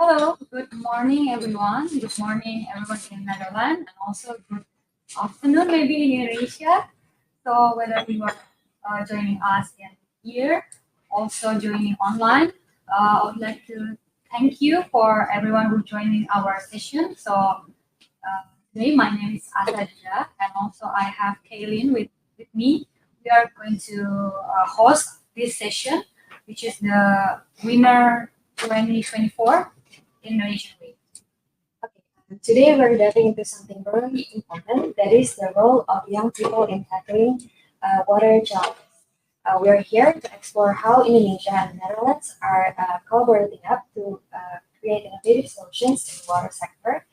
Hello, good morning, everyone. Good morning, everyone in Netherlands, and also good afternoon, maybe in Indonesia. So whether you are joining us in here, also joining online, I would like to thank you for everyone who joining our session. So today my name is Asadja, and also I have Kaylin with me. We are going to host this session, which is the winner 2024 Indonesian Wave. Okay. Today we're diving into something very important, that is the role of young people in tackling water challenges. We're here to explore how Indonesia and Netherlands are collaborating up to create innovative solutions in the water sector.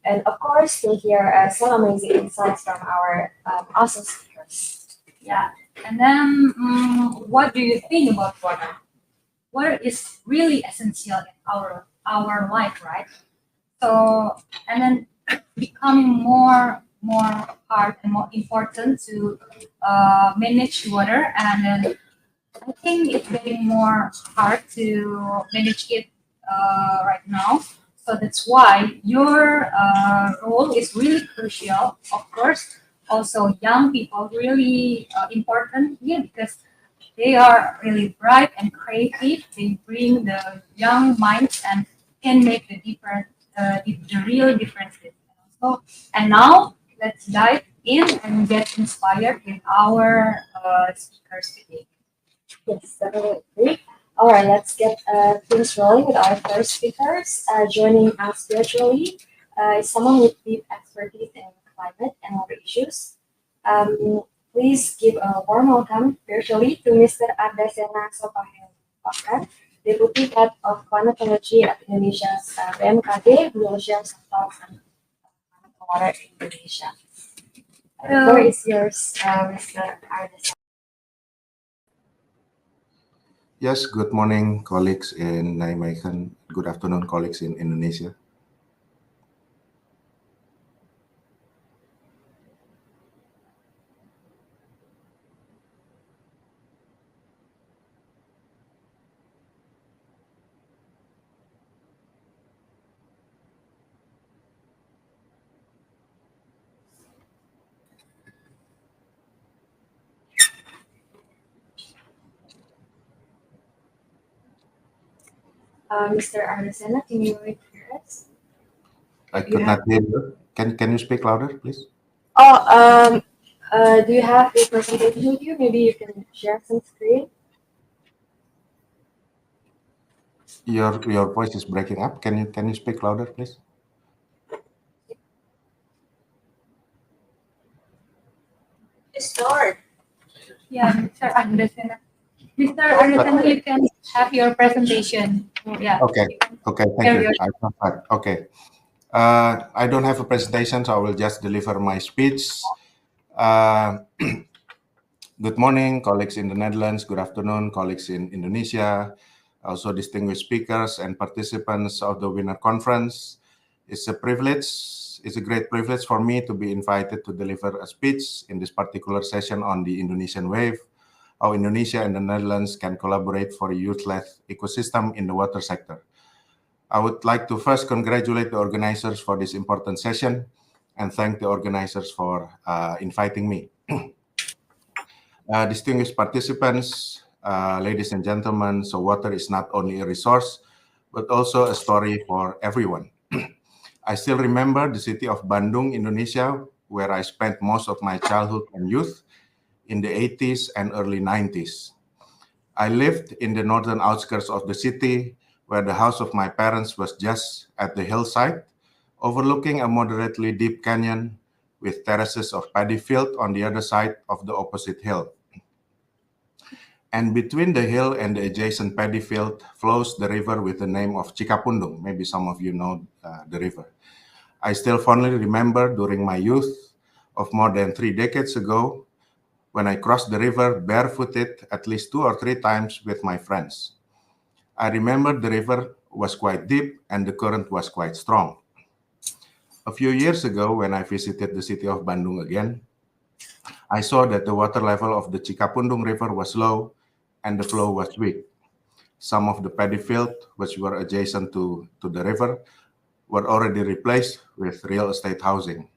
And of course, we'll hear some amazing insights from our awesome speakers. Yeah, and then what do you think about water? Water is really essential in our life, right? So and then becoming more hard and more important to manage water, and then I think it's getting more hard to manage it right now. So that's why your role is really crucial. Of course, also young people really important here because they are really bright and creative. They bring the young minds and can make the different, the real differences. So, and now let's dive in and get inspired with our speakers today. Yes, definitely. All right, let's get things rolling with our first speakers. Joining us virtually is someone with deep expertise in climate and water issues. Please give a warm welcome virtually to Mr. Ardasena Sopahen, Deputy Head of Climatology at Indonesia's BMKG, Blue Ocean Sector and Water in Indonesia. The floor is yours, Mr. Ardasena. Yes, good morning, colleagues in Nijmegen. Good afternoon, colleagues in Indonesia. Mr. Ardasena, can you hear us? I could not hear you. Can you speak louder, please? Oh, do you have your presentation with you? Maybe you can share some screen. Your voice is breaking up. Can you speak louder, please? Start. Yeah, Mr. Anderson. Mr. Anderson, you can have your presentation. Yeah. Okay. Okay. Thank you. Okay. I don't have a presentation, so I will just deliver my speech. Good morning, colleagues in the Netherlands. Good afternoon, colleagues in Indonesia. Also distinguished speakers and participants of the Winner Conference. It's a privilege. It's a great privilege for me to be invited to deliver a speech in this particular session on the Indonesian Wave, how Indonesia and the Netherlands can collaborate for a youth-led ecosystem in the water sector. I would like to first congratulate the organizers for this important session and thank the organizers for inviting me. Distinguished participants, ladies and gentlemen, so water is not only a resource, but also a story for everyone. I still remember the city of Bandung, Indonesia, where I spent most of my childhood and youth in the 80s and early 90s. I lived in the northern outskirts of the city, where the house of my parents was just at the hillside, overlooking a moderately deep canyon with terraces of paddy field on the other side of the opposite hill. And between the hill and the adjacent paddy field flows the river with the name of Cikapundung. Maybe some of you know the river. I still fondly remember during my youth of more than 3 decades ago, when I crossed the river barefooted at least 2 or 3 times with my friends. I remember the river was quite deep and the current was quite strong. A few years ago, when I visited the city of Bandung again, I saw that the water level of the Cikapundung River was low and the flow was weak. Some of the paddy fields, which were adjacent to the river, were already replaced with real estate housing.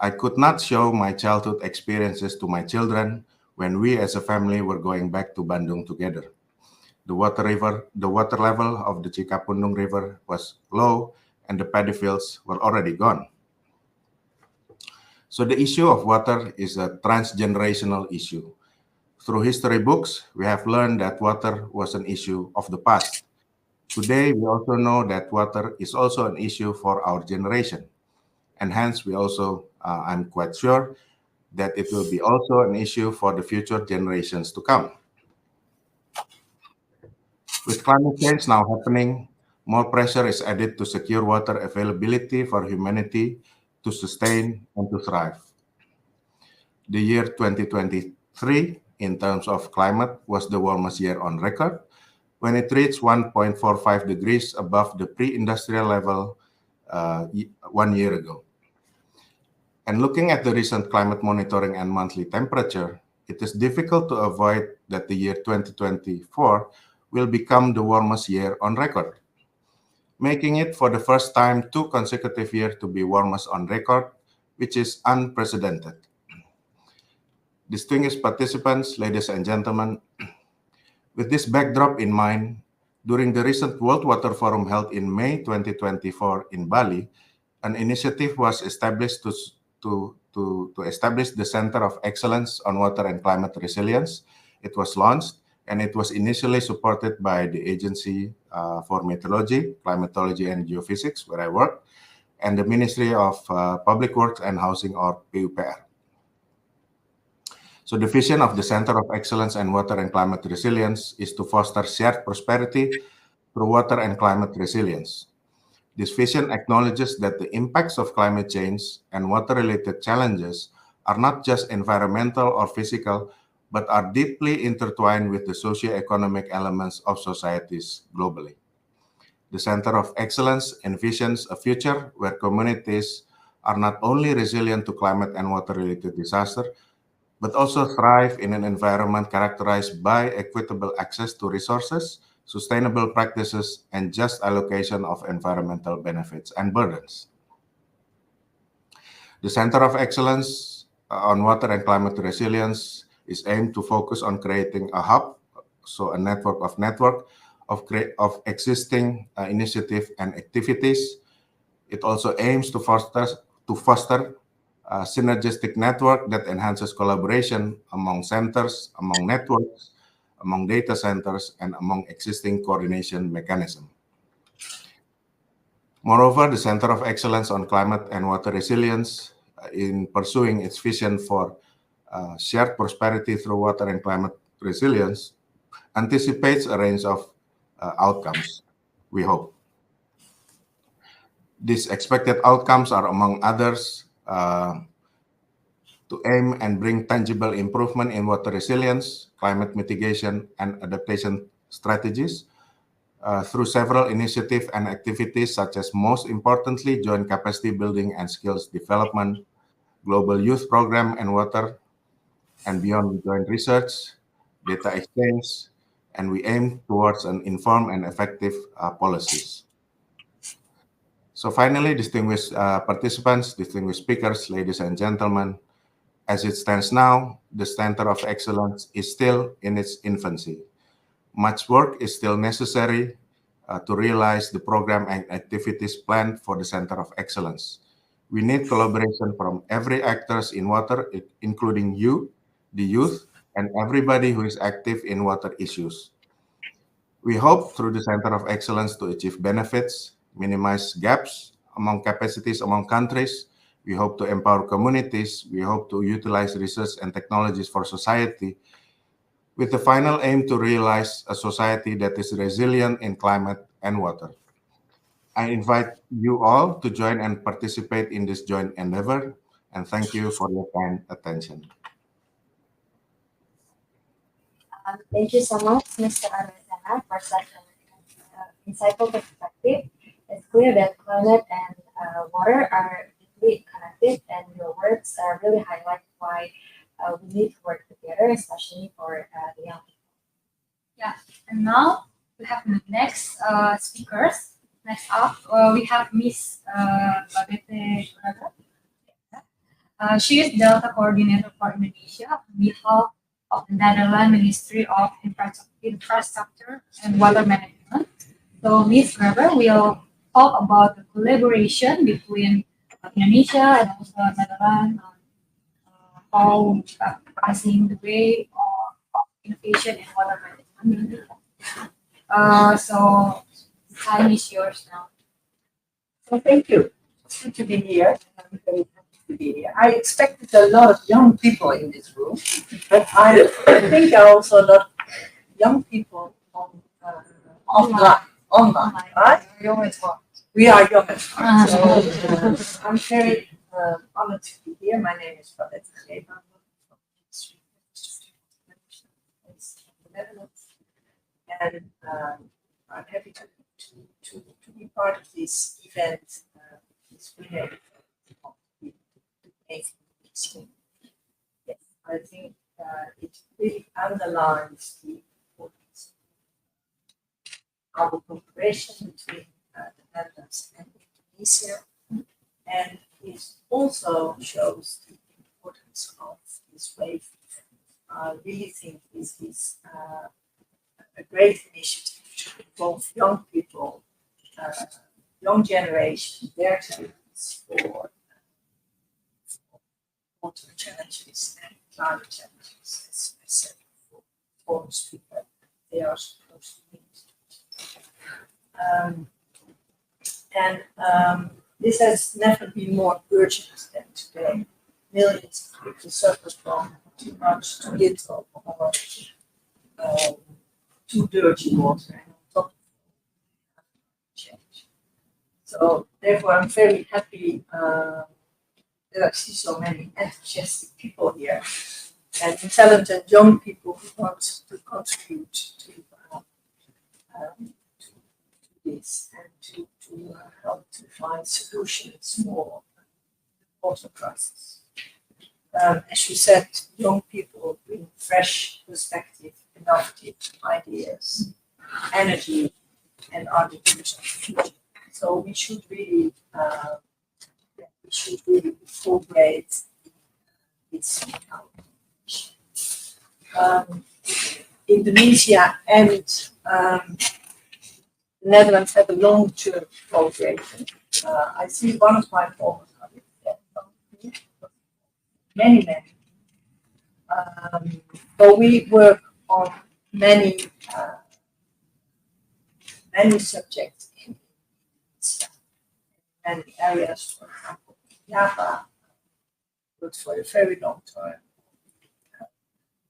I could not show my childhood experiences to my children when we as a family were going back to Bandung together. The water level of the Cikapundung River was low and the paddy fields were already gone. So the issue of water is a transgenerational issue. Through history books, we have learned that water was an issue of the past. Today, we also know that water is also an issue for our generation. And hence, I'm quite sure that it will be also an issue for the future generations to come. With climate change now happening, more pressure is added to secure water availability for humanity to sustain and to thrive. The year 2023, in terms of climate, was the warmest year on record when it reached 1.45 degrees above the pre-industrial level 1 year ago. And looking at the recent climate monitoring and monthly temperature, it is difficult to avoid that the year 2024 will become the warmest year on record, making it for the first time 2 consecutive years to be warmest on record, which is unprecedented. Distinguished participants, ladies and gentlemen, with this backdrop in mind, during the recent World Water Forum held in May 2024 in Bali, an initiative was established to establish the Center of Excellence on Water and Climate Resilience. It was launched, and it was initially supported by the Agency for Meteorology, Climatology, and Geophysics, where I work, and the Ministry of Public Works and Housing, or PUPR. So the vision of the Center of Excellence in Water and Climate Resilience is to foster shared prosperity through water and climate resilience. This vision acknowledges that the impacts of climate change and water-related challenges are not just environmental or physical, but are deeply intertwined with the socio-economic elements of societies globally. The Center of Excellence envisions a future where communities are not only resilient to climate and water-related disaster, but also thrive in an environment characterized by equitable access to resources, sustainable practices, and just allocation of environmental benefits and burdens. The Center of Excellence on Water and Climate Resilience is aimed to focus on creating a hub, so a network of existing initiatives and activities. It also aims to foster a synergistic network that enhances collaboration among centers, among networks, among data centers, and among existing coordination mechanisms. Moreover, the Center of Excellence on Climate and Water Resilience, in pursuing its vision for shared prosperity through water and climate resilience, anticipates a range of outcomes, we hope. These expected outcomes are, among others, to aim and bring tangible improvement in water resilience, climate mitigation, and adaptation strategies through several initiatives and activities, such as, most importantly, joint capacity building and skills development, global youth program and water, and beyond joint research, data exchange, and we aim towards an informed and effective policies. So finally, distinguished participants, distinguished speakers, ladies and gentlemen, as it stands now, the Center of Excellence is still in its infancy. Much work is still necessary to realize the program and activities planned for the Center of Excellence. We need collaboration from every actors in water, including you, the youth, and everybody who is active in water issues. We hope through the Center of Excellence to achieve benefits, minimize gaps among capacities among countries. We hope to empower communities. We hope to utilize research and technologies for society, with the final aim to realize a society that is resilient in climate and water. I invite you all to join and participate in this joint endeavor, and thank you for your kind attention. Thank you so much, Mr. Armendana, for such an insightful perspective. It's clear that climate and water are deeply connected, and your words really highlight why we need to work together, especially for the young people. Yeah, and now we have the next speakers. Next up, we have Miss Babette Braga. She is Delta Coordinator for Indonesia on behalf of the Netherlands Ministry of Infrastructure and Water Management. So Ms. Gerber will talk about the collaboration between Indonesia and also Netherlands on how passing the way of innovation in water management. So the time is yours now. Well, thank you. It's good to be here. I'm very happy to be here. I expected a lot of young people in this room, but I think there are also a lot of young people on online, right? Young as well. We are young at heart, so I'm very honored to be here. My name is Babette Braga from the Ministry of the Netherlands, and I'm happy to be part of this event. This related to the amazing. Yes, I think it really underlines the importance of our cooperation between the Netherlands and Indonesia, and it also shows the importance of this wave. I really think this is a great initiative to involve young people, young generation, their talents for water challenges and climate challenges. As I said before, foreign speaker, they are supposed to meet. This has never been more urgent than today. Millions of people suffer from too much, too little, or too dirty water, and on top of change. So therefore, I'm very happy that I see so many enthusiastic people here and talented young people who want to contribute to this and to help to find solutions for the water crisis. As you said, young people bring fresh perspective, innovative ideas, energy, and are the future of the future. So we should really incorporate this in our conversation. Indonesia and the Netherlands have a long-term cooperation. I see one of my former colleagues there, many. So we work on many subjects in many areas. For example, Java works for a very long time.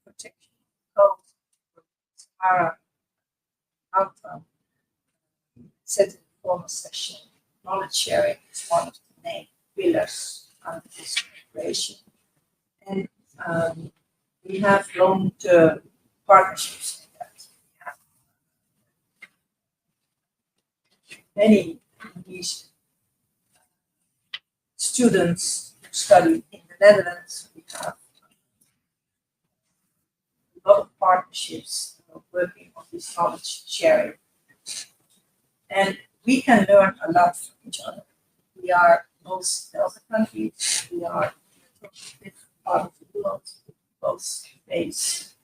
Protection of coast, Sahara, outcome. Said in the former session, knowledge sharing is one of the main pillars of this cooperation. And we have long-term partnerships in that. We have many Indonesian students who study in the Netherlands. We have a lot of partnerships working on this knowledge sharing. And we can learn a lot from each other. We are both Delta countries, we are in a different part of the world, both face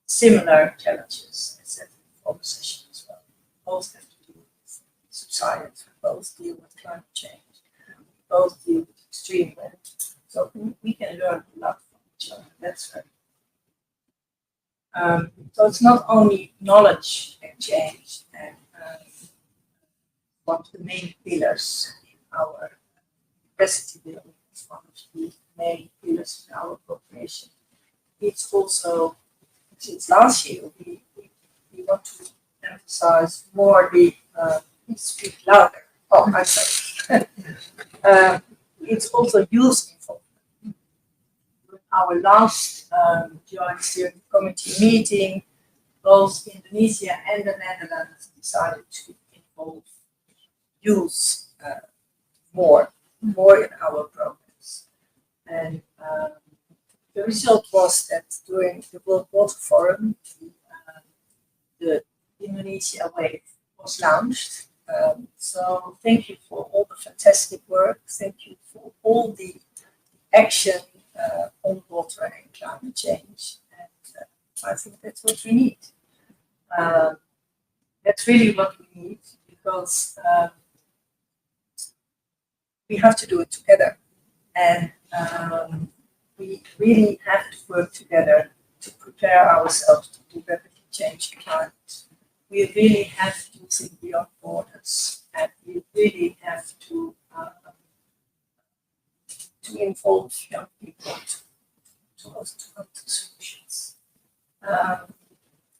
similar challenges, as said in the former session as well. Both have to do with society, both deal with climate change, both deal with extreme weather. So we can learn a lot from each other. That's right. So it's not only knowledge exchange and one of the main pillars in our capacity building, is one of the main pillars in our cooperation. It's also, since last year, we want to emphasize more the, speak louder. Oh, I'm sorry. It's also youth involvement. Our last joint steering committee meeting, both Indonesia and the Netherlands decided to involve youth more in our programs. And the result was that during the World Water Forum, the Indonesian Wave was launched. So thank you for all the fantastic work. Thank you for all the action on water and climate change. And I think that's what we need. That's really what we need, because we have to do it together. And we really have to work together to prepare ourselves to do rapidly changing climate. We really have to think beyond borders, and we really have to involve young people to come to solutions.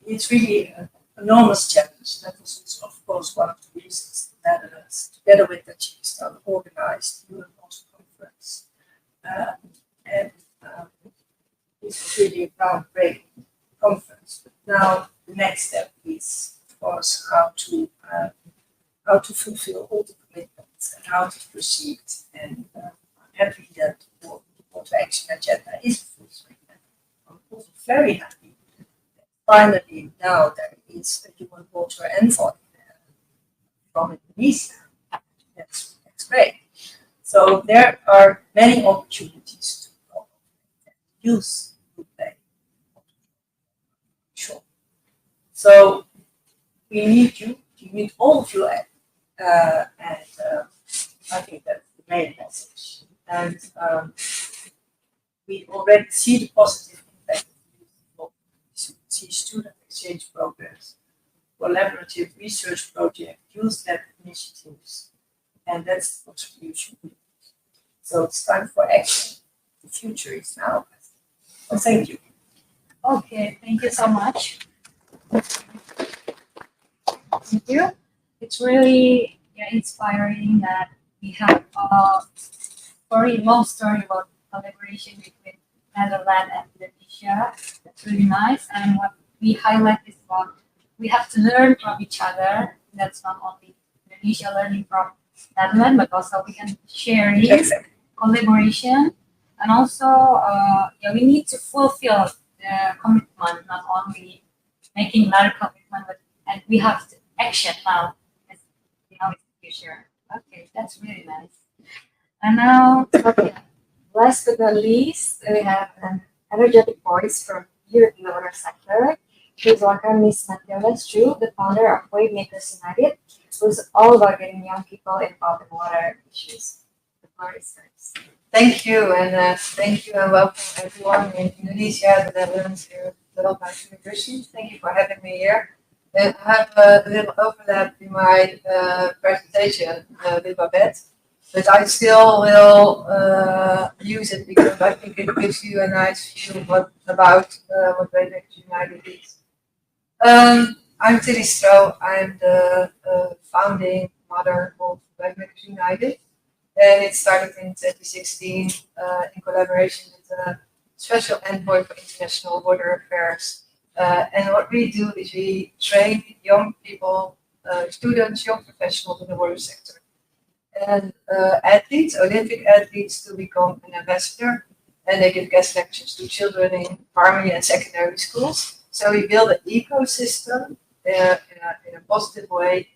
It's really an enormous challenge. That was, of course, one of the reasons the Netherlands, together with the chiefs, organized the UN Conference. It's really a groundbreaking conference. But now the next step is, of course, how to fulfill all the commitments and how to proceed. And I'm happy that the water action agenda is full swing. I'm also very happy that finally now there is a human water envoy from Indonesia. That's great. So there are many opportunities to use good play. Sure. So we need you. We need all of you, and I think that's the main message. And we already see the positive impact of see student exchange programs, collaborative research projects, youth-led initiatives, and that's the contribution. So it's time for action. The future is now. Well, thank you. Okay, thank you so much. Thank you. It's really inspiring that we have a very long story about collaboration between Netherlands and Indonesia. That's really nice. And what we highlight is about we have to learn from each other. That's not only Indonesia learning from Netherlands, but also we can share collaboration. And also, we need to fulfill the commitment, not only making another commitment, but and we have to action now. It's in the future. Okay, that's really nice. And now, Last but not least, we have an energetic voice from here in the water sector. Please welcome Ms. Matilda Chu, the founder of Wave Makers United, who's all about getting young people involved in water issues. The floor is yours. Thank you, and thank you and welcome everyone in Indonesia, the Netherlands, here at the Delft University. Thank you for having me here. And I have a little overlap in my presentation with Babette, but I still will use it because I think it gives you a nice view about what Wave Makers United is. I'm Tilly Stro. I'm the founding mother of Wave Makers United. And it started in 2016 in collaboration with the Special Envoy for International Water Affairs. And what we do is we train young people, students, young professionals in the water sector. And athletes, Olympic athletes, to become an ambassador. And they give guest lectures to children in primary and secondary schools. So we build an ecosystem in a positive way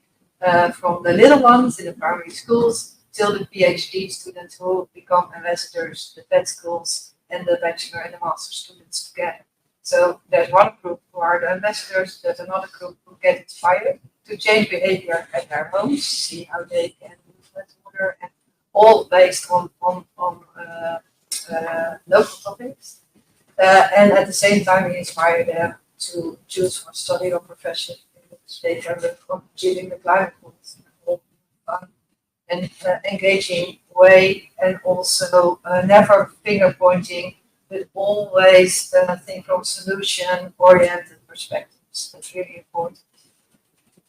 from the little ones in the primary schools till the PhD students who become ambassadors, the vet schools, and the bachelor and the master students together. So there's one group who are the ambassadors, there's another group who get inspired to change behavior at their homes, see how they can use less water, and all based on local topics. And at the same time, we inspire them to choose for study or profession in which they can from achieving the climate goals and engaging way, and also never finger pointing, but always think from solution oriented perspectives. That's really important.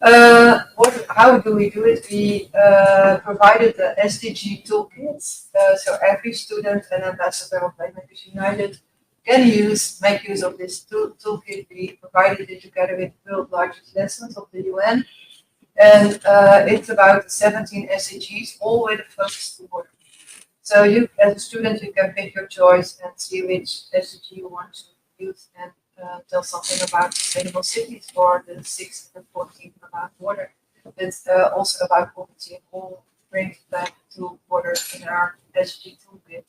How do we do it? We provided the SDG toolkits, so every student and ambassador of Wave Makers United can make use of this toolkit. We provided it together with the world's largest lessons of the UN. And it's about 17 SDGs, all with a focus to water. So you, as a student, you can pick your choice and see which SDG you want to use and tell something about sustainable cities or the 6th and 14th about water. It's also about poverty and all brings back to water in our SG toolkit.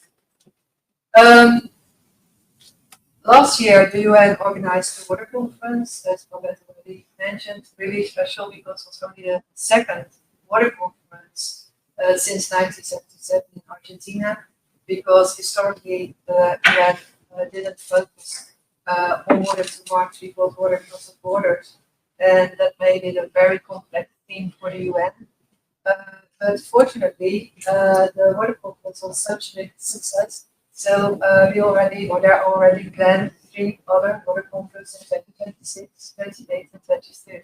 Last year, the UN organized the water conference, as Babette already mentioned, really special because it was only the second water conference since 1977 in Argentina, because historically the UN didn't focus on water too much because water crosses borders, and that made it a very complex theme for the UN. But fortunately, the water conference was such a big success. So there are already planned 3 other water conferences in 2026, 28, and 2030.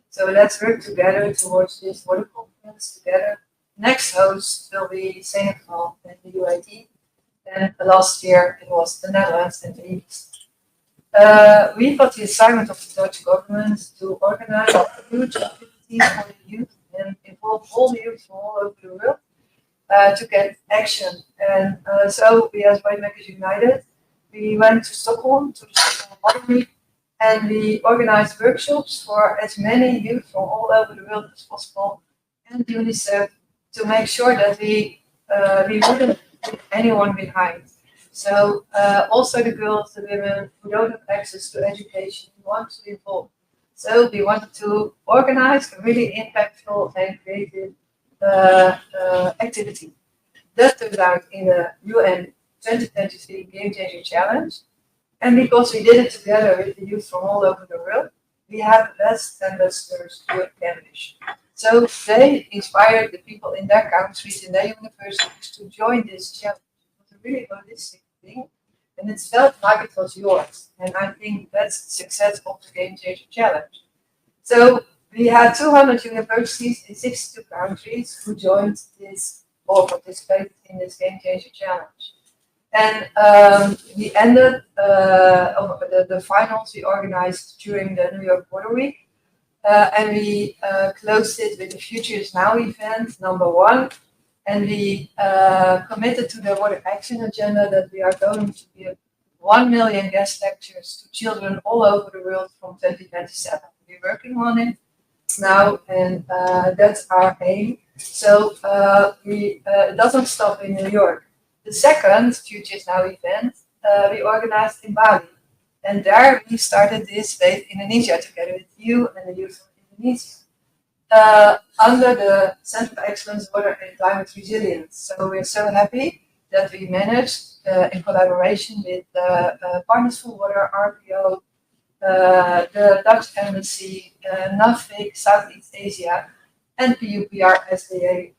So let's work together towards this water conference together. Next host will be Senegal and the UAE. And last year it was the Netherlands and the East. We got the assignment of the Dutch government to organize a huge activity for the youth and involve all the youth from all over the world to get action. And so we as Whitemakers United, we went to Stockholm, to the Stockholm Water Week, and we organized workshops for as many youth from all over the world as possible, and UNICEF, to make sure that we wouldn't leave anyone behind. So also the girls, the women who don't have access to education, we want to involve. So we wanted to organize a really impactful and creative activity. That turned out in a UN 2023 Game Changer Challenge. And because we did it together with the youth from all over the world, we have the best ambassadors to English. So they inspired the people in their countries, in their universities to join this challenge. It was a really holistic thing, and it felt like it was yours. And I think that's the success of the Game Changer Challenge. So we had 200 universities in 62 countries who joined this or participated in this Game Changer Challenge. And we ended the finals we organized during the New York Water Week. And we closed it with the Future is Now event, #1. And we committed to the Water Action Agenda that we are going to give 1 million guest lectures to children all over the world from 2027. We're working on it now, and that's our aim. So it doesn't stop in New York. The second Future is Now event we organized in Bali. And there we started this with Indonesia together with you and the youth of Indonesia under the Center of Excellence Water and Climate Resilience. So we're so happy that we managed in collaboration with Partners for Water, RPO, the Dutch Embassy, NAVIC, Southeast Asia, and PUPR, SVA,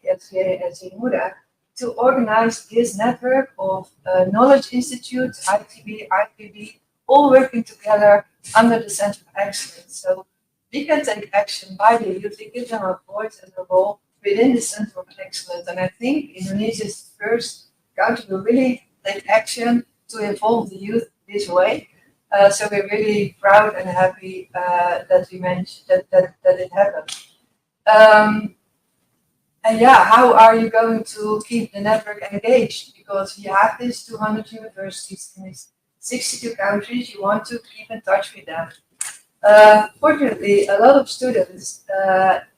Muda, to organize this network of knowledge institutes, ITB, IPB, all working together under the Center of Excellence. So we can take action by the youth, we give them a voice and a role within the Center of Excellence. And I think Indonesia is the first country to really take action to involve the youth this way. So we're really proud and happy that we mentioned that it happened. And yeah, how are you going to keep the network engaged? Because you have these 200 universities in these 62 countries, you want to keep in touch with them. Fortunately, a lot of students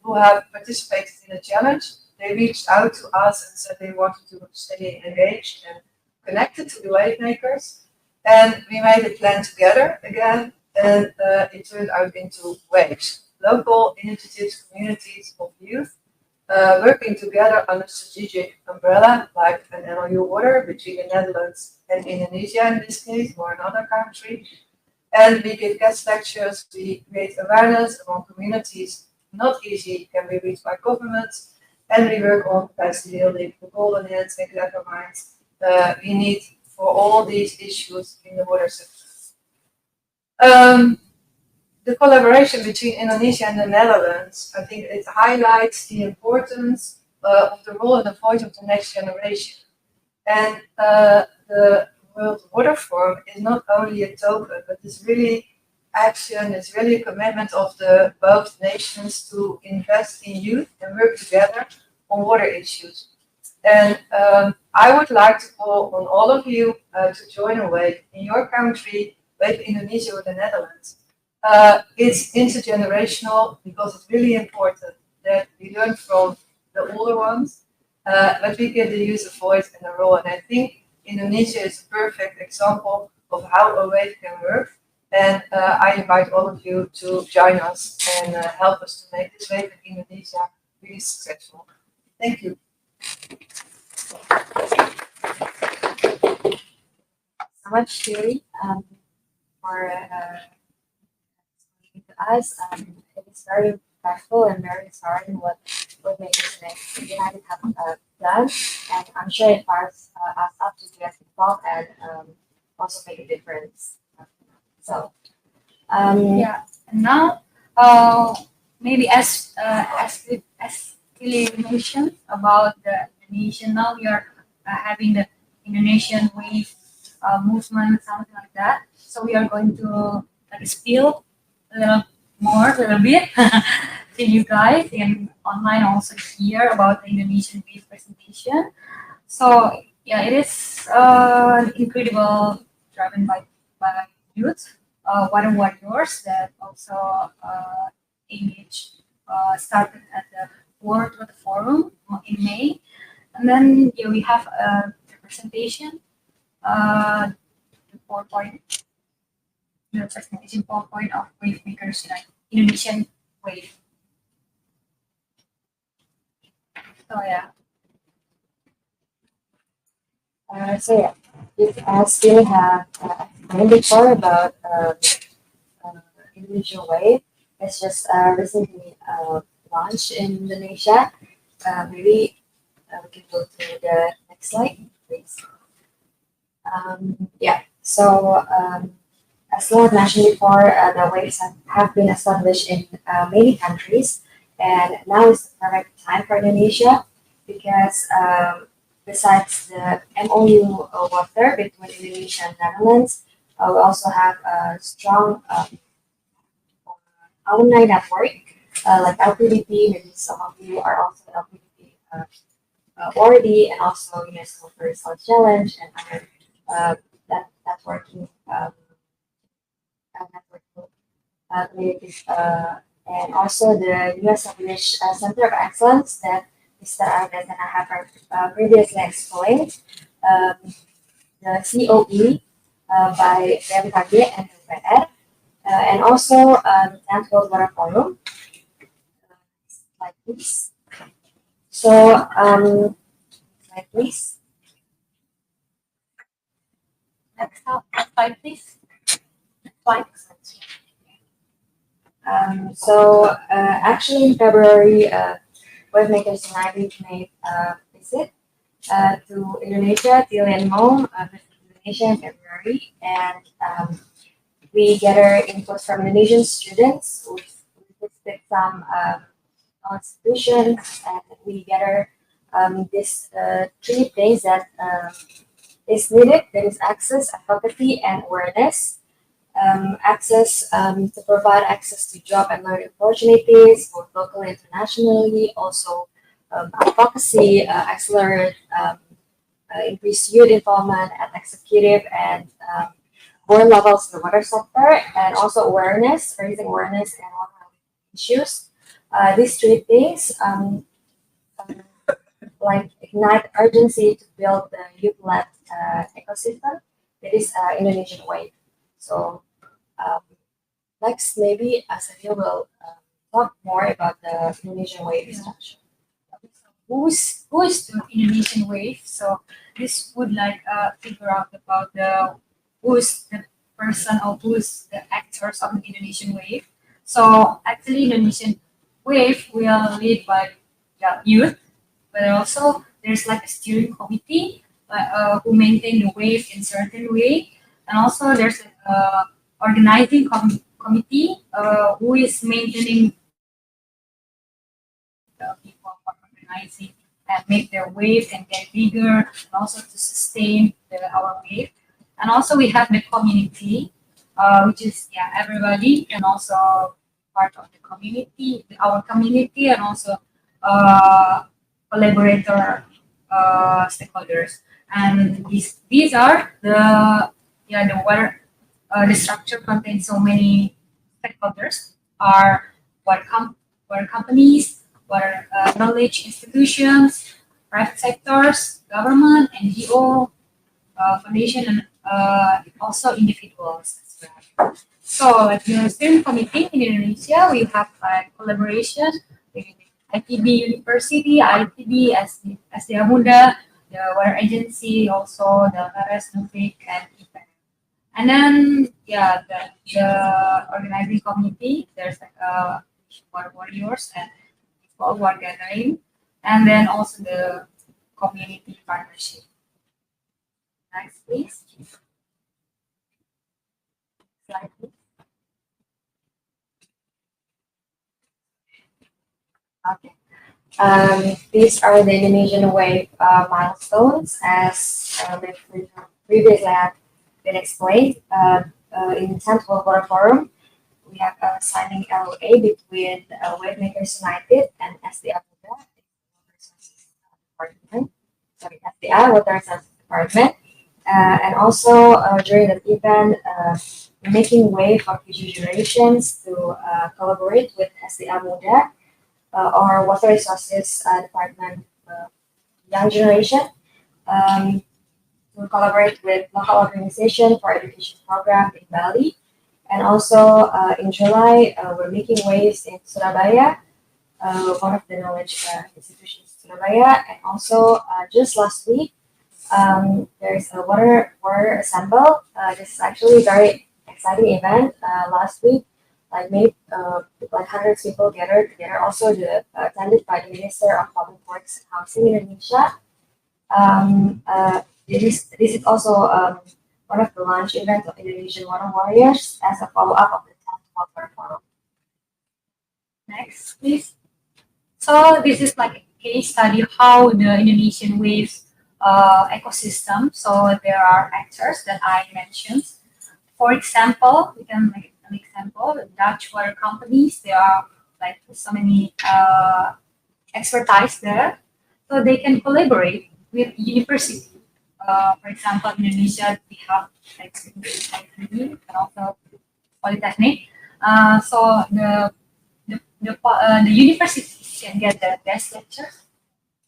who have participated in the challenge, they reached out to us and said they wanted to stay engaged and connected to the wave makers. And we made a plan together again, and it turned out into waves. Local initiatives, communities of youth, working together under strategic umbrella, like an MOU Water between the Netherlands and Indonesia in this case, or another country. And we give guest lectures, we create awareness among communities, not easy, can be reached by governments, and we work on capacity building, the golden hands and clever minds we need for all these issues in the water sector. The collaboration between Indonesia and the Netherlands, I think it highlights the importance of the role and the voice of the next generation. And the World Water Forum is not only a token, but it's really action, it's really a commitment of the both nations to invest in youth and work together on water issues. And I would like to call on all of you to join a wave in your country Wave Indonesia with the Netherlands. It's intergenerational because it's really important that we learn from the older ones, but we give the youth a voice and a role. And I think Indonesia is a perfect example of how a wave can work. And I invite all of you to join us and help us to make this wave in Indonesia really successful. Thank you. So much, Julie, for speaking to us. It is very impactful and very inspiring what Makers United have done, and I'm sure it fires us up to get involved and also make a difference. So, Yeah, and now, maybe as Tilly mentioned about the Indonesian, now we are having the Indonesian Wave movement, something like that. So we are going to like spill a little bit to you guys and online also here about the Indonesian Wave presentation. So yeah, it is incredible, driven by youth, water warriors that also engaged, started at the World Water Forum in May, and then yeah, we have a presentation, the presentation PowerPoint of Wave Makers Indonesian Wave. So yeah. so yeah, as Tilly have explained before about Indonesian Wave, it's just recently launched in Indonesia. Maybe we can go to the next slide, please. Yeah, so as Lord mentioned before, the waves have been established in many countries, and now is the perfect time for Indonesia because besides the MOU water between Indonesia and Netherlands, we also have a strong alumni network like LPDP. Maybe some of you are also LPDP already, and also UNESCO First Health Challenge and other networking and also the new established Center of Excellence that Mr. Argan have previously explained, the COE by BMKG and PUPR, and also the 10th World Water Forum, like this. So, like this. Next slide, please. Slide. Actually, in February, Wave Makers United made a visit to Indonesia, Tilly and Mo, Indonesia in February, and we gather input from Indonesian students. We visited some institutions, and we gather these 3 things that is needed. That is access, advocacy, and awareness. Access to provide access to job and learning opportunities both locally and internationally. Also, advocacy, accelerate, increase youth involvement at executive and board levels in the water sector, and also awareness, raising awareness and water issues. These 3 things like ignite urgency to build the youth-led ecosystem that is Indonesian Wave. So next, maybe Asadia will talk more about the Indonesian Wave structure. Who is the Indonesian Wave? So this would like figure out about who is the person or who is the actors of the Indonesian Wave. So actually, Indonesian Wave will lead by the youth, but also there's like a steering committee who maintain the wave in certain way, and also there's a organizing committee who is maintaining the people who are organizing and make their wave and get bigger, and also to sustain our wave. And also we have the community, which is everybody, and also part of the community, our community, and also collaborator stakeholders. And these are the water the structure contains so many stakeholders, are water companies, water knowledge institutions, private sectors, government, NGO, foundation, and also individuals as well. So at the steering committee in Indonesia, we have collaboration with ITB University, ITB, SD Muda, the Water Agency, also the Lares Nufik, and IPEN. And then, yeah, the organizing committee, there's like water warriors and water gathering, and then also the community partnership. Next, please. Slide, please. Okay. These are the Indonesian Wave milestones, as previously have been explained. In 10th World Water Forum, we have a signing LOA between Wave Makers United and SDI Water Resources Department. Sorry, SDI Water Resources Department. And also during that event, making way for future generations to collaborate with SDI Muda or Water Resources Department young generation to collaborate with local organization for education program in Bali. And also in July, we're making waves in Surabaya, one of the knowledge institutions in Surabaya. And also just last week, there's a water assemble. This is actually a very exciting event. Last week, maybe like hundreds of people gathered together. Also, attended by the Minister of Public Works and Housing in Indonesia. This is also one of the launch events of Indonesian Water Warriors as a follow-up of the 10th Water Forum. Next, please. So this is like a case study how the Indonesian waves ecosystem. So there are actors that I mentioned. For example, we can make an example. Dutch water companies. There are like so many expertise there, so they can collaborate with university. For example, in Indonesia, we have like ITB and also Polytechnic. So the universities can get the best lectures,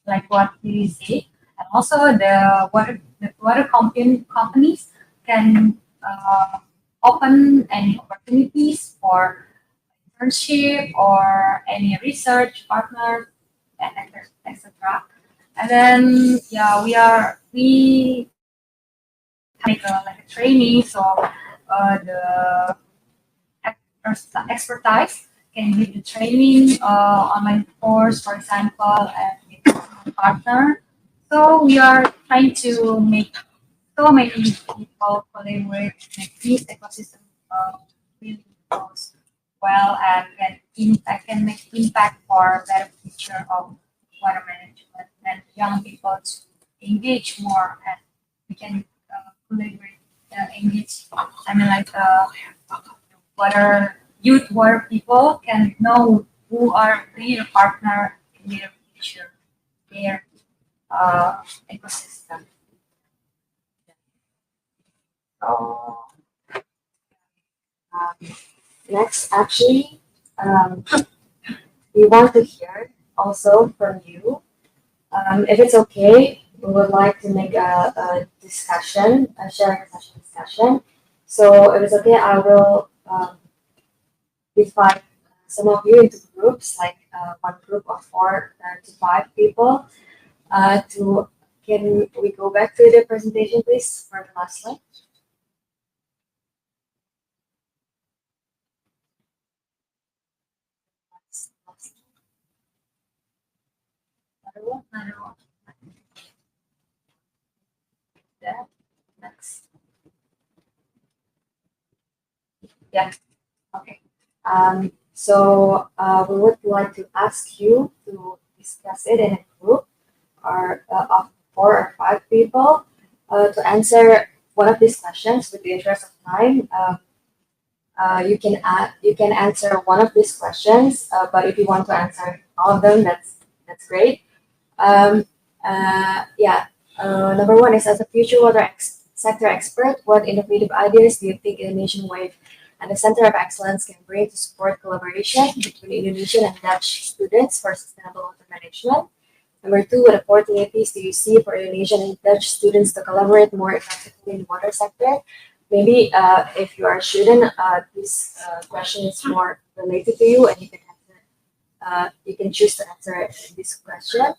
like what we say, and also the water companies can open any opportunities for internship or any research partner, and etc. And then we make like a training, so the expertise can give the training online course, for example, and with partner. So we are trying to make so many people collaborate, make this ecosystem really goes well and can make impact for better future of water management and young people to engage more, and we can collaborate, engage. I mean, like water people can know who are their partner in their future, their ecosystem. So Next, actually, we want to hear also from you. If it's okay, we would like to make a discussion, a sharing session discussion. So if it's okay, I will divide some of you into groups, like one group of 4 to 5 people. Can we go back to the presentation, please, for the last slide? Another one. Yeah. Next. Yeah. Okay. So we would like to ask you to discuss it in a group or of 4 or 5 people to answer one of these questions. With the interest of time, you can answer one of these questions, but if you want to answer all of them, that's great. Number 1 is, as a future water sector expert, what innovative ideas do you think Indonesian Wave and the Center of Excellence can bring to support collaboration between Indonesian and Dutch students for sustainable water management? Number two, what opportunities do you see for Indonesian and Dutch students to collaborate more effectively in the water sector? Maybe if you are a student, this question is more related to you, and you can choose to answer this question.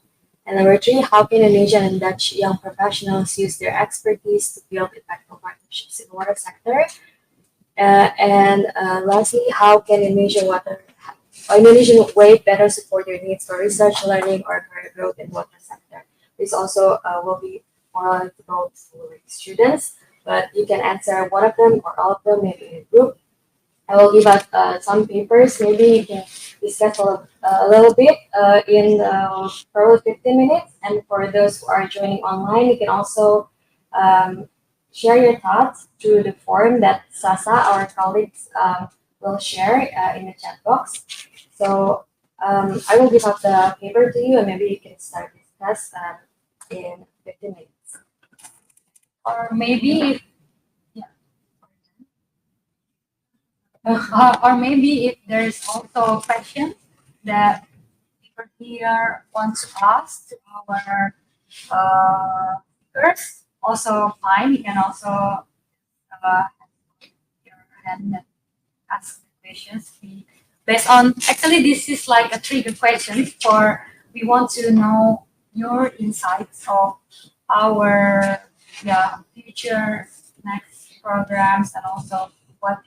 And number three, how can Indonesian and Dutch young professionals use their expertise to build effective partnerships in the water sector? And lastly, how can Indonesian Wave better support your needs for research, learning, or career growth in water sector? This also will be more applicable to students, but you can answer one of them or all of them, maybe in a group. I will give out some papers. Maybe you can discuss a little bit in probably 15 minutes. And for those who are joining online, you can also share your thoughts through the form that Sasa, our colleagues, will share in the chat box. So I will give out the paper to you, and maybe you can start discuss in 15 minutes. Or maybe, or maybe if there's also questions that people here want to ask to our speakers, also fine. You can also your hand and ask the questions. Based on, actually, this is like a trigger question for, we want to know your insights of our future next programs, and also what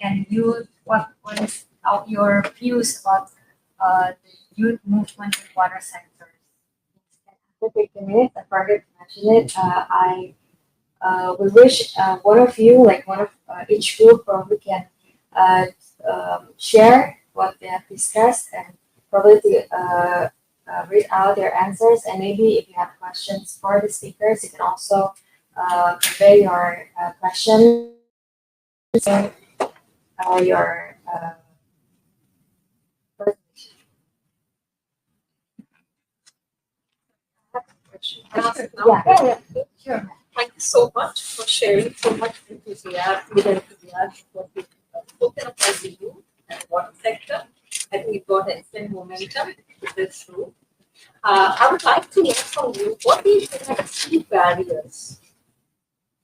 is your views about the youth movement in water sector. After 15 minutes, I forgot to mention it. We wish one of you, like one of each group, probably can share what they have discussed, and probably to read out their answers. And maybe if you have questions for the speakers, you can also convey your questions. Your Yeah. Sure. Thank you so much for sharing so much enthusiasm what you've spoken about the youth and water sector. I think you've got excellent momentum with this group. I would like to know from you, what do you think are the key barriers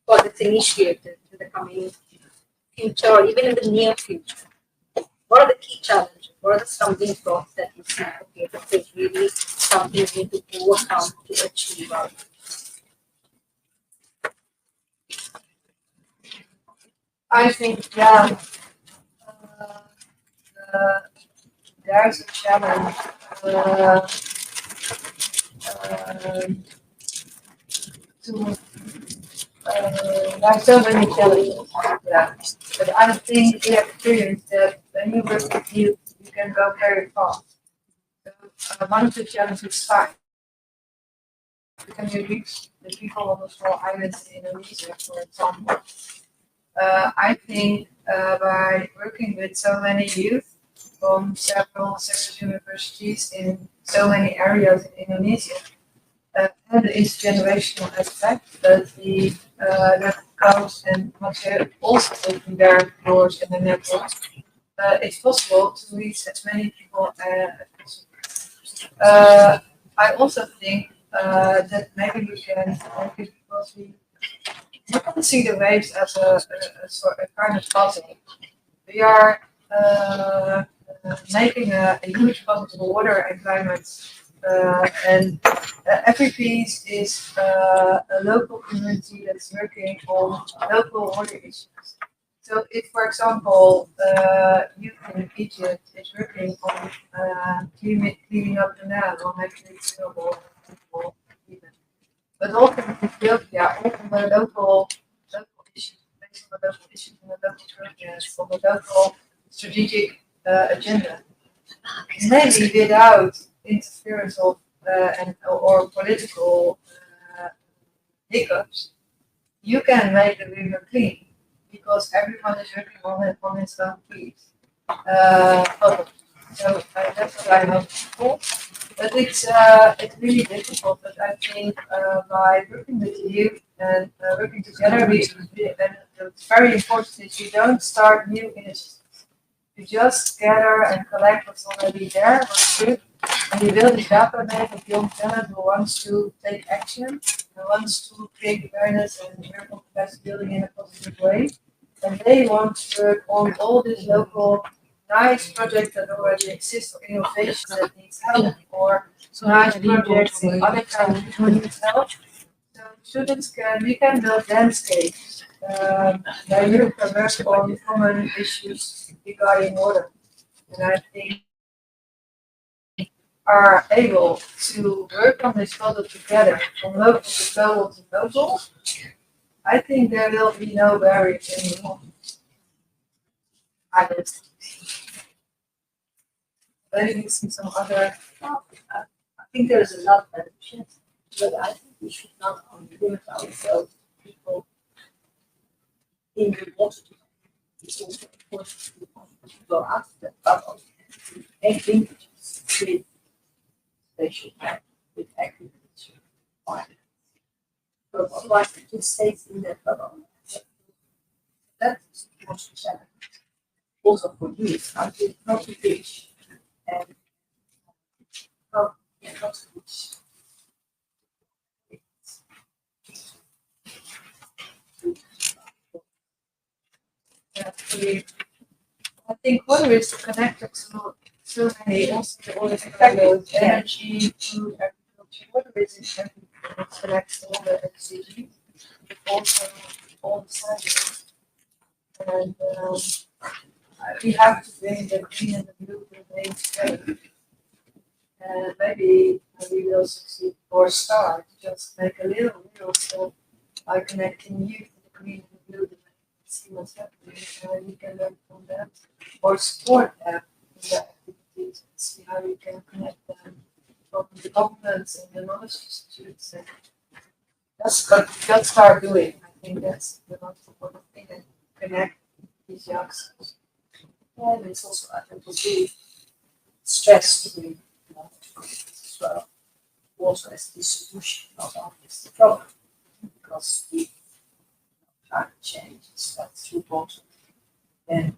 for this initiative in the coming future, or even in the near future? What are the key challenges? What are the stumbling blocks that you see? Okay, this is really something we need to overcome to achieve our goals. I think, there's a challenge there are so many challenges, but I think we have experienced that when you work with youth, you can go very fast. So, one of the challenges is time. Can you reach the people on the small islands in Indonesia, for example? I think by working with so many youth from several sector universities in so many areas in Indonesia, and the intergenerational aspect that comes, and Mathieu also open their doors in the network, it's possible to reach as many people as possible. I also think that maybe we can, because we don't see the waves as a kind of puzzle. We are making a huge puzzle of water and climate, and every piece is a local community that's working on local water issues. So if, for example, youth in Egypt is working on cleaning up the Nile or making it suitable for even, but also in Ethiopia, all on the local issues, based on the local issues and the local projects, on the local strategic agenda. Maybe without interference of or political hiccups, you can make the river clean, because everyone is working on its own piece. So that's what I hope for. But it's really difficult. But I think by working with you and working together, and it's very important that you don't start new initiatives. You just gather and collect what's already there, what's good, and you build a database of young talent who wants to take action and wants to create awareness and work on capacity building in a positive way. And they want to work on all these local nice projects that already exist, or innovations that needs help, or nice projects in other countries that need help. So students we can build landscapes where you can work on common issues regarding water. And I think are able to work on this model together from local to global to global, I think there will be no barriers anymore. I don't. Maybe we see some other. I think there is a lot of benefits, but I think we should not only limit ourselves to people in the water. It's also important to go out of that bubble, make linkages with spatial health, with agriculture, finance. So otherwise, it just stays in that bubble. That's most challenge. Also for youth, how to reach and how to reach. I think water is connected to so many aspects, all the energy, food, agriculture. Water is in everything. It connects all the SDGs, but also all the science. And we have to bring the green and the blue remain together. And maybe we will succeed or start. Just make a little step by connecting you to the green and the blue domain. See what's happening, and we can learn from that, or support them in their activities, and see how we can connect them from the governments and the knowledge institutes. And that's what we got to start doing. I think that's the most important thing, and connect these youngsters. And it's also, I think, will be stress to be as well. Also as the solution, not only as the problem, because the climate change is not through water. Then,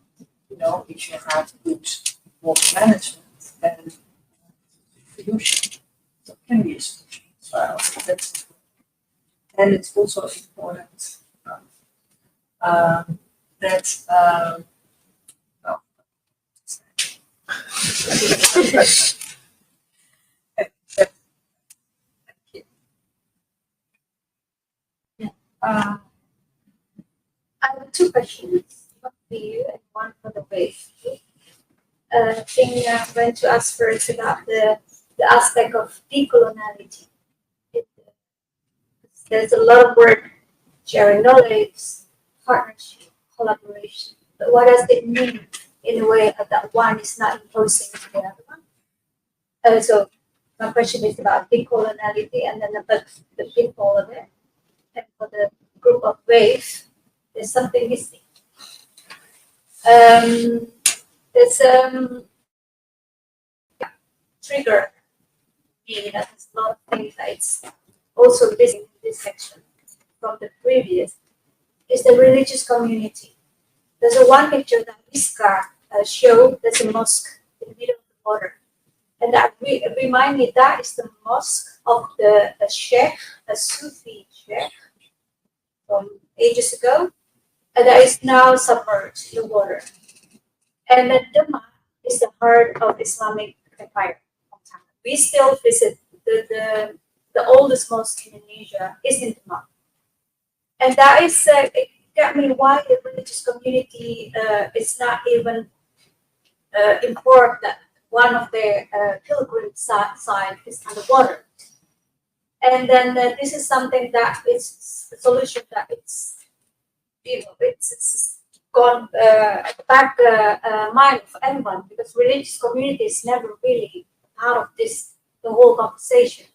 if you have good water management, then solution, so it can be a solution as well. So that's, and it's also important that I have two questions, one for you and one for the Wave. I think I'm going to ask first about the aspect of decoloniality. There's a lot of work sharing knowledge, partnership, collaboration. But what does it mean in a way that one is not imposing to the other one? So my question is about decoloniality and then about the people of it. And for the group of Wave, there's something missing. There's trigger me that there's a lot of things that it's also missing in this section from the previous is the religious community. There's a one picture that Iska showed. There's a mosque in the middle of the water, and that remind me that is the mosque of the sheikh, a Sufi sheikh from ages ago, and that is now submerged in the water. And the Dhamma is the heart of Islamic empire. We still visit the oldest mosque in Indonesia is in Demak. And that is, it got me why the religious community is not even informed that one of their pilgrim sites is underwater. And then this is something that is a solution that it's gone at the back mind of anyone, because religious community is never really part of the whole conversation.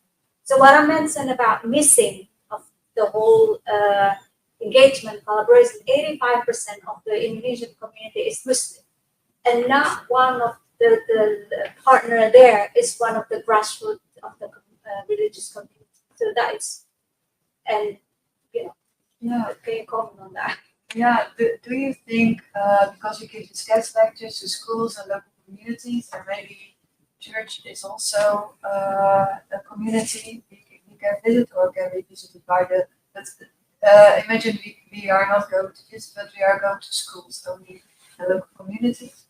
So what I mentioned about missing of the whole engagement, collaboration, 85% of the Indonesian community is Muslim, and not one of the partner there is one of the grassroots of the religious community. So that is, and Yeah. can you comment on that? Yeah, do you think, because we give these guest lectures to schools and local communities, and maybe church is also a community we can visit or can be visited by the, but imagine we are not going to visit, but we are going to schools only and local communities.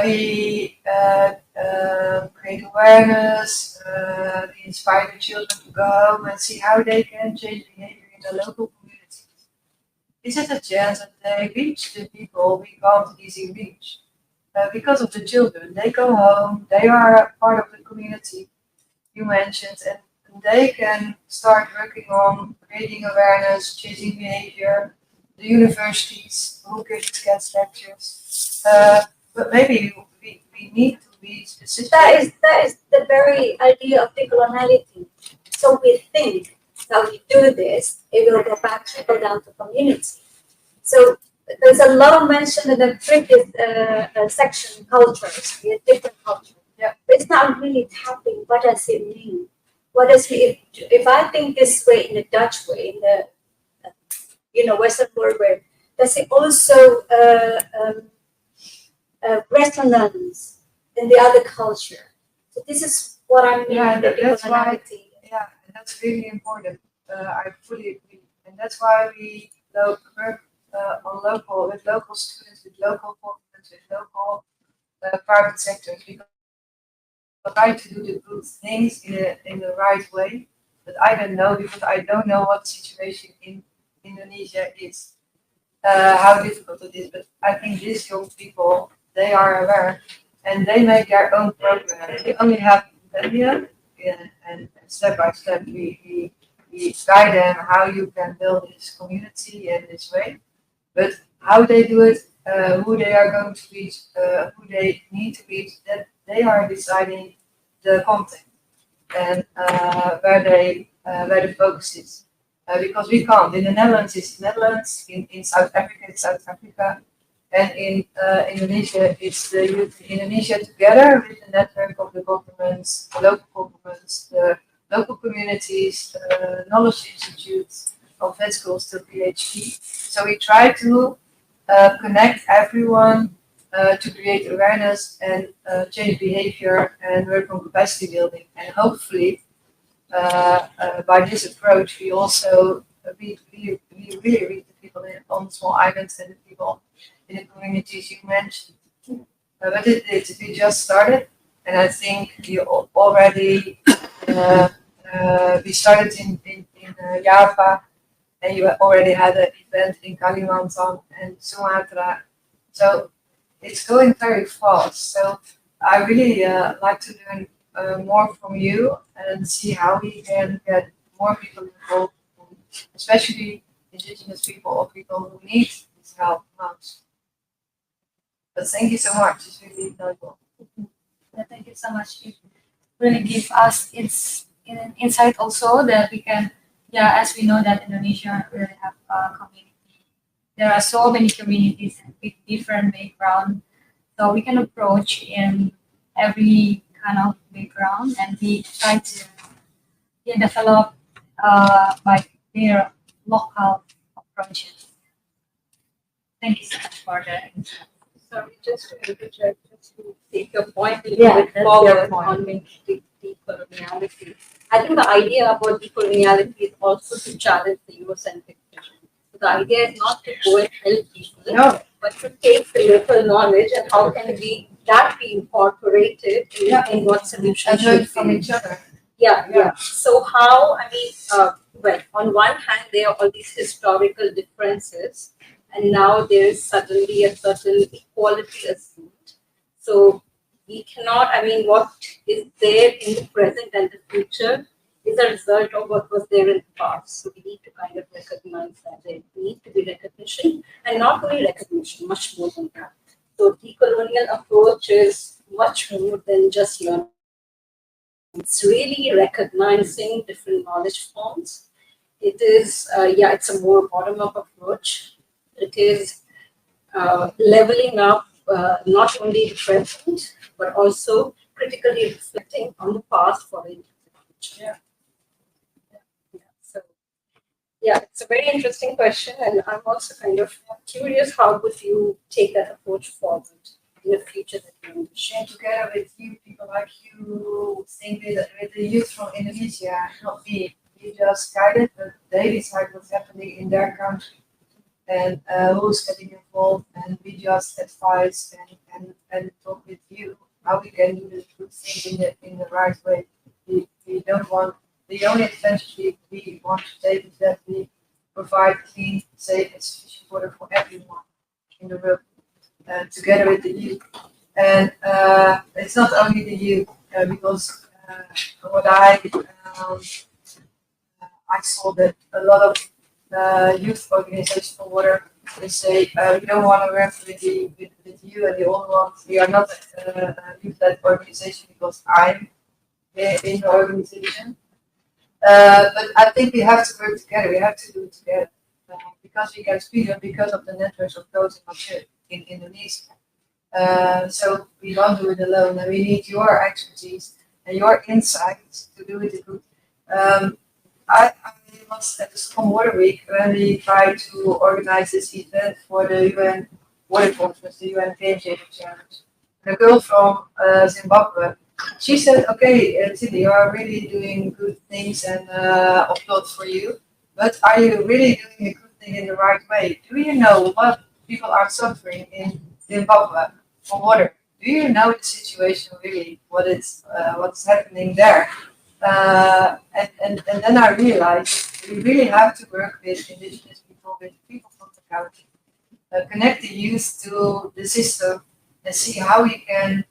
We create awareness, we inspire the children to go home and see how they can change behavior in the local communities. Is it a chance that they reach the people we can't easily reach? Because of the children, they go home, they are a part of the community you mentioned, and they can start working on creating awareness, changing behavior. The universities who give guest lectures, but maybe we need to be specific. That is the very idea of decoloniality. So we think that we do this, it will go back, trickle down to community. So there's a lot of mention in the previous section, cultures, different cultures. Yeah. But it's not really tapping, what does it mean? What does it, if I think this way, in the Dutch way, in the Western world way, does it also resonance in the other culture? So this is what I mean. Yeah, the that's why. decoloniality. Yeah, and that's really important. I fully agree, and that's why we work with local students, with local governments, with local private sectors, because we try to do the good things in the right way. But I don't know, because I don't know what the situation in Indonesia is, how difficult it is. But I think these young people, they are aware, and they make their own programs. They only have an idea, and step by step we guide them how you can build this community in this way. But how they do it, who they are going to reach, who they need to reach, that they are deciding the content and where the focus is. Because we can't. In the Netherlands, it's Netherlands. In South Africa, it's South Africa. And in Indonesia, it's the youth in Indonesia together with the network of the governments, the local governments, the local communities, the knowledge institutes, of vet schools to PhD. So we try to connect everyone to create awareness and change behavior and work on capacity building. And hopefully, by this approach, we also we really reach the people on small islands and the people in the communities you mentioned. But we just started, and I think we already we started in Java, and you already had an event in Kalimantan and Sumatra. So it's going very fast. So I really like to learn more from you and see how we can get more people involved, especially indigenous people or people who need this help most. But thank you so much. It's really valuable. Yeah, thank you so much. It really gives us insight also that we can, as we know that Indonesia really have a community. There are so many communities with different background, so we can approach in every kind of background, and we try to develop by their local approaches. Thank you so much for that. Sorry, just to take your point a Yeah, little bit that's forward your point. on decoloniality. I think the idea about decoloniality is also to challenge the Eurocentric vision. So the idea is not to go and help people, No. but to take the local knowledge and how can that be incorporated in what solutions And learn should from be. each other. Yeah. So how, well, on one hand, there are all these historical differences, and now there is suddenly a certain equality assumed. So we cannot, what is there in the present and the future is a result of what was there in the past. So we need to kind of recognize that there needs to be recognition, and not only recognition, much more than that. So decolonial approach is much more than just learning. It's really recognizing different knowledge forms. It is, it's a more bottom-up approach. It is leveling up not only the present, but also critically reflecting on the past for the future. So, yeah, it's a very interesting question, and I'm also kind of curious, how would you take that approach forward in the future that you envision? And together with you, people like you, think with the youth from Indonesia, not me. You just guided, but they decide what's happening in their country and who's getting involved, and we just advise and talk with you how we can do the good things in the right way. We don't want, the only advantage we want to take is that we provide clean, safe, and sufficient water for everyone in the world, together with the youth. And it's not only the youth, because what I saw that a lot of youth organizations for water, they say we don't want to work with you and the old ones. We are not a youth-led organization because I'm in the organization. But I think we have to work together. We have to do it together because we can speed up because of the networks of those in Indonesia. So we don't do it alone, and we need your expertise and your insights to do it good. I was at the Storm Water Week when we tried to organize this event for the UN Water Conference, the UN Game Changer Challenge. A girl from Zimbabwe, she said, okay, Cindy, you are really doing good things and applaud for you, but are you really doing a good thing in the right way? Do you know what people are suffering in Zimbabwe for water? Do you know the situation really, what's happening there? And then I realized we really have to work with indigenous people, with people from the country, connect the youth to the system, and see how we can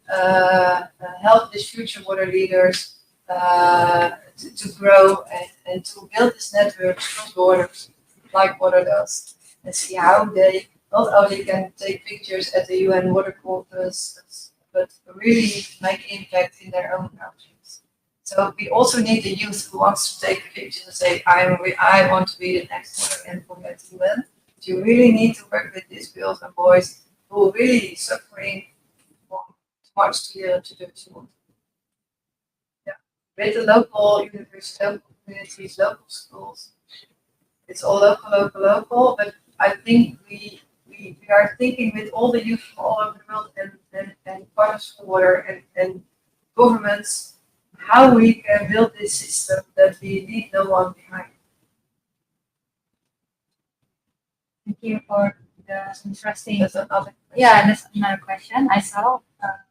help these future water leaders to grow and to build this network across borders, like water does, and see how they not only can take pictures at the UN Water Conference, but really make impact in their own countries. So we also need the youth who wants to take pictures and say, I want to be the next water envoy at the UN. But you really need to work with these girls and boys who are really suffering from too much to do water. Yeah. With the local universities, local communities, local schools. It's all local, but I think we are thinking with all the youth from all over the world and partners for water and governments, how we can build this system that we leave no one behind. Thank you for the interesting. That's another question. Yeah, that's another question. I saw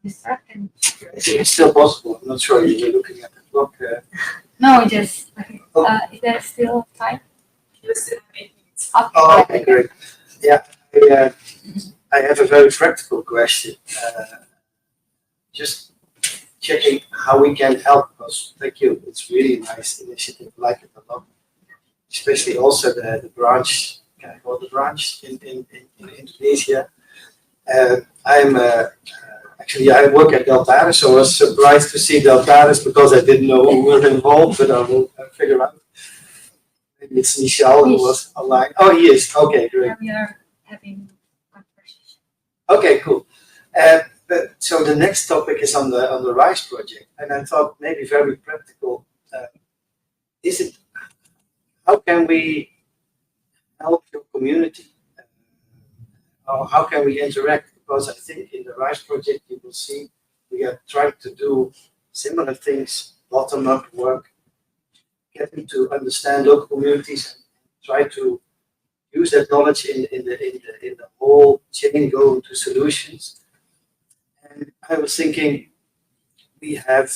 Mr. Can. It's still possible. I'm not sure you were looking at the clock. No, just is there still time? Okay. Oh, okay, great. Yeah, I have a very practical question. Just checking how we can help us. Thank you. It's really nice initiative. I like it a lot. Especially also the branch. Can I call the branch in Indonesia? Actually I work at Deltares, so I was surprised to see Deltares because I didn't know who were involved, but I will figure out. Maybe it's Michel who was online. Oh, he is. Okay, great. We are having conversation. Okay, cool. So the next topic is on the RISE project, and I thought maybe very practical. How can we help your community? Or how can we interact? Because I think in the RISE project you will see we are trying to do similar things, bottom-up work, getting to understand local communities and try to use that knowledge in the whole chain going to solutions. And I was thinking we have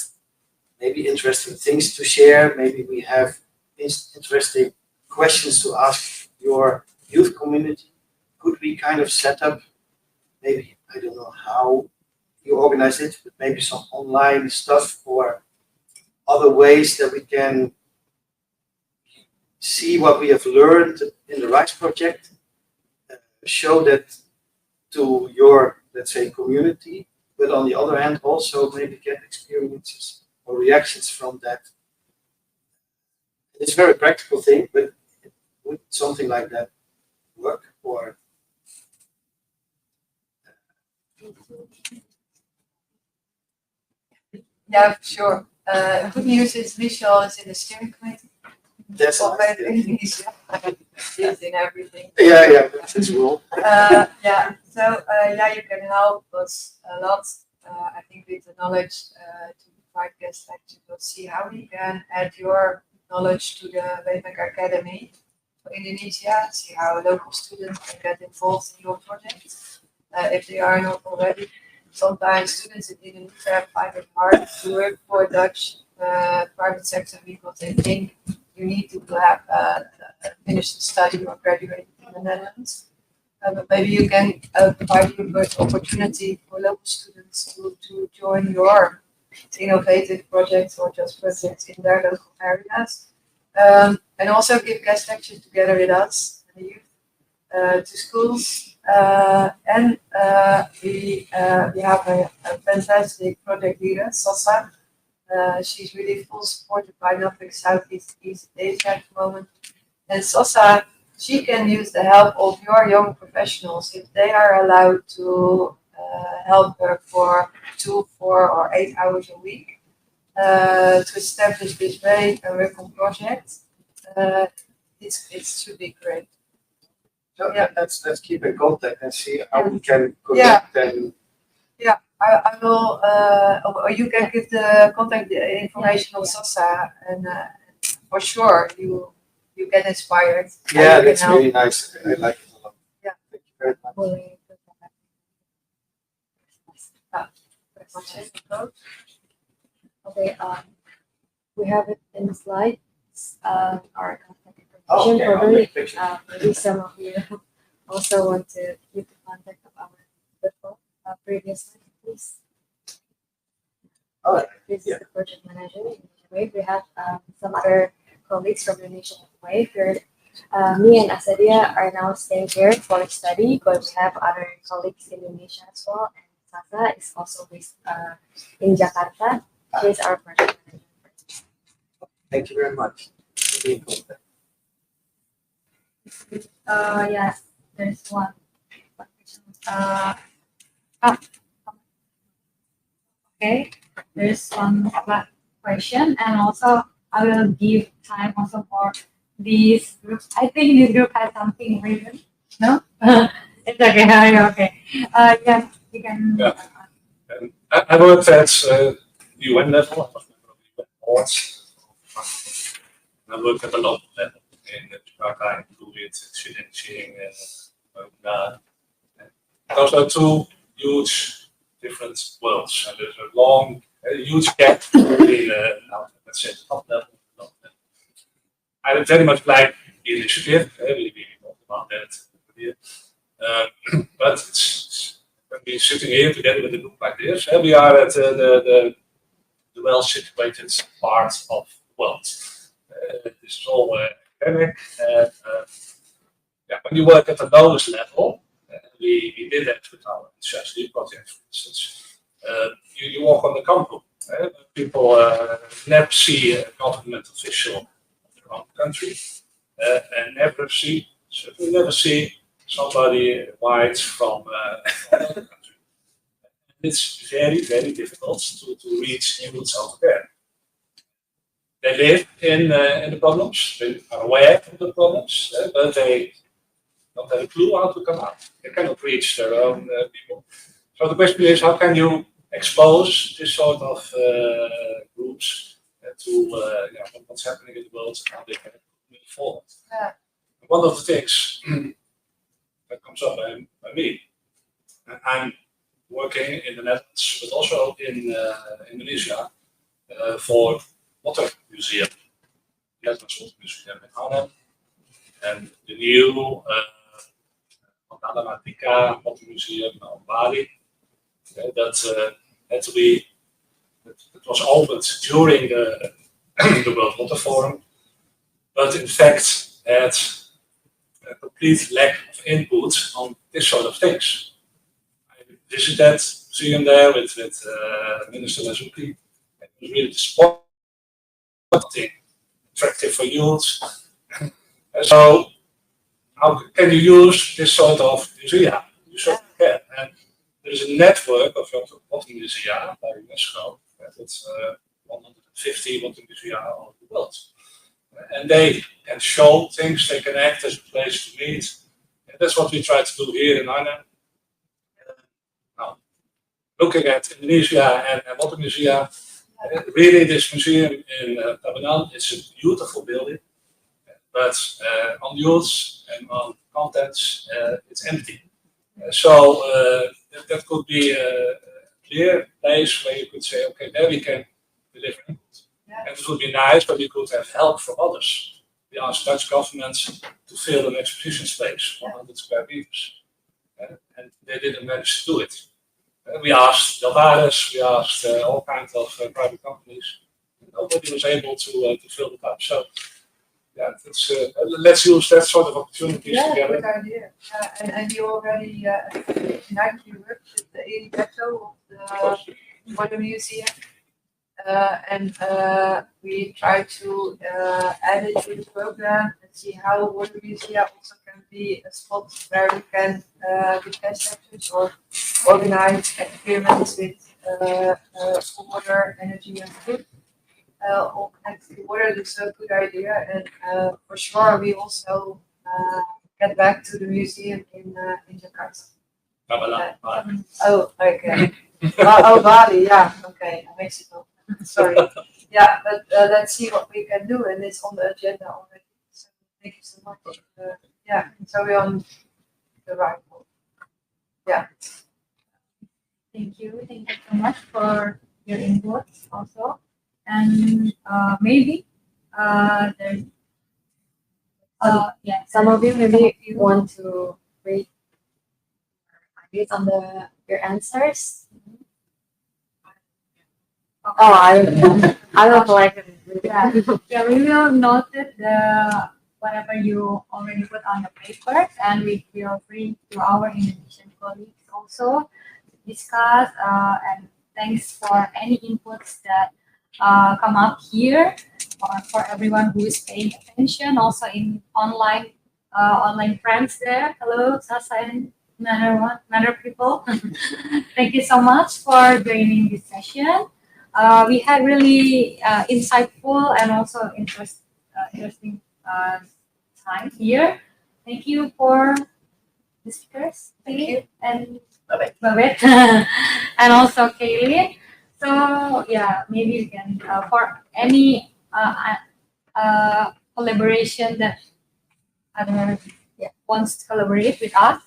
maybe interesting things to share, maybe we have interesting questions to ask your youth community. Could we kind of set up, maybe, I don't know how you organize it, but maybe some online stuff or other ways that we can see what we have learned in the RISE project, show that to your, let's say, community, but on the other hand, also maybe get experiences or reactions from that. It's a very practical thing, but would something like that work? Or Yeah, for sure. Good news is Michel is in the steering committee. That's Of nice. Indonesia. He's in everything. Yeah, that's his rule. Yeah, so yeah, you can help us a lot. I think with the knowledge to provide guest lecture, we'll see how we can add your knowledge to the Wayback Academy for Indonesia, see how local students can get involved in your project if they are not already. Sometimes students in Indonesia find it hard to work for Dutch private sector because they think you need to have finished study or graduate in the Netherlands. But maybe you can provide you with opportunity for local students to join your innovative projects or just projects in their local areas. And also give guest lectures together with us and the youth to schools. And we have a fantastic project leader, Sosa. She's really full supported by Norfolk Southeast East Asia at the moment. And Sosa, she can use the help of your young professionals if they are allowed to help her for 2, 4, or 8 hours a week to establish this way and work on projects. It should be great. So yeah, let's keep in contact and see how we can connect and. Yeah, I will, or you can give the contact information of Sosa, and for sure you get inspired. Yeah, and you that's can help. really nice. I like it a lot. Yeah. Thank you very much. Okay, we have it in the slides, our contact information. Okay, I'll Probably, make pictures. maybe some of you also want to keep the contact of our before, previous slide, please. All right. This Yeah. is the project manager in Indonesian Wave. We have some other colleagues from Indonesian Wave here. Me and Asadia are now staying here for study, but we have other colleagues in Indonesia as well. And Sasa is also based in Jakarta. She is our project manager. Thank you very much. Be in contact. Yes, there's one. Okay, there's one question, and also I will give time also for these groups. I think this group has something written. No, it's okay. Okay. Yeah, you can. Yeah. I worked at UN level. I was member of the UN boards. I worked at the local level in Jakarta, included Xinjiang and those are two huge different worlds. And there's a long, huge gap between, let's say, the top level and the local level. I very much like the initiative. We talked about that here. But when we're sitting here together with a group like this, we are at the well-situated part of the world. This is all academic. When you work at the lowest level, we did that with our strategy project, for instance. You walk on the campus. People never see a government official of their own country, and certainly never see somebody white from another country. It's very, very difficult to reach youths over there. They live in the problems, they are aware of the problems, but they don't have a clue how to come out. They cannot reach their own people. So the question is, how can you expose this sort of groups to what's happening in the world and how they can move forward? Yeah. One of the things that comes up by me, I'm working in the Netherlands, but also in Indonesia for Water Museum, Netherlands Water Museum in Arnhem, and the new Matika Water Museum on Bali. That had to be, it was opened during the World Water Forum, but in fact had a complete lack of input on this sort of things. I visited that museum there with Minister Lazuki. It was really disappointing, attractive for youth. So how can you use this sort of museum? You certainly can. And there is a network of water museum by UNESCO that 150 museum all over the world. And they can show things, they can act as a place to meet. And that's what we try to do here in Arnhem. Now, looking at Indonesia and what museum, really this museum in Tabanan, it's a beautiful building, but on use and on contents, it's empty. So that could be a clear place where you could say, okay, there we can deliver input. And it would be nice, but we could have help from others. We asked Dutch governments to fill an exposition space, 100 square meters. And they didn't manage to do it. We asked Delvares, we asked all kinds of private companies. Nobody was able to fill it up. So, yeah, let's use that sort of opportunities together. Good idea. And you already you worked with the Eritreto for the museum. And we try to add it to the program and see how water museum also can be a spot where we can give guest lectures or organize experiments with water, energy, and food. All connected to water is a good idea, and for sure we also get back to the museum in Jakarta. Oh, okay. Bali, yeah, okay, Mexico. Sorry. Yeah, but let's see what we can do, and it's on the agenda already. So thank you so much. Yeah, so we're on the right road. Yeah. Thank you so much for your input also. And maybe there's yeah. Some of you maybe want to read on your answers. Oh, I don't like it. Yeah, we will note the whatever you already put on the paper, and we feel free to our Indonesian colleagues also to discuss. And thanks for any inputs that come up here, for everyone who is paying attention. Also in online friends there. Hello, Sasa and another people. Thank you so much for joining this session. We had really insightful and also interesting time here. Thank you for the speakers. Thank you. And Babette. And also Kaylee. So yeah, maybe you can for any collaboration that other wants to collaborate with us,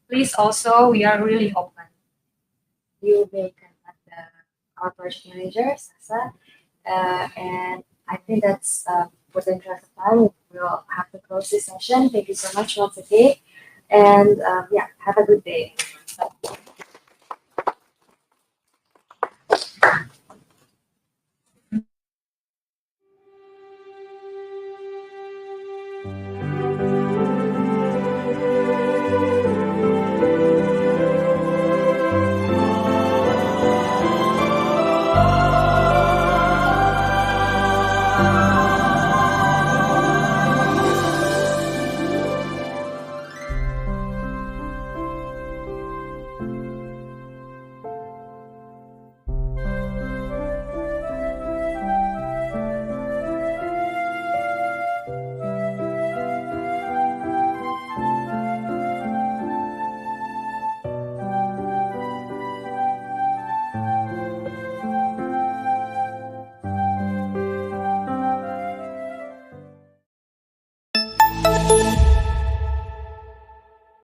please also, we are really open. You may contact our project manager, Sasa, and I think that's for the interest of time. We'll have to close this session. Thank you so much once again, and yeah, have a good day.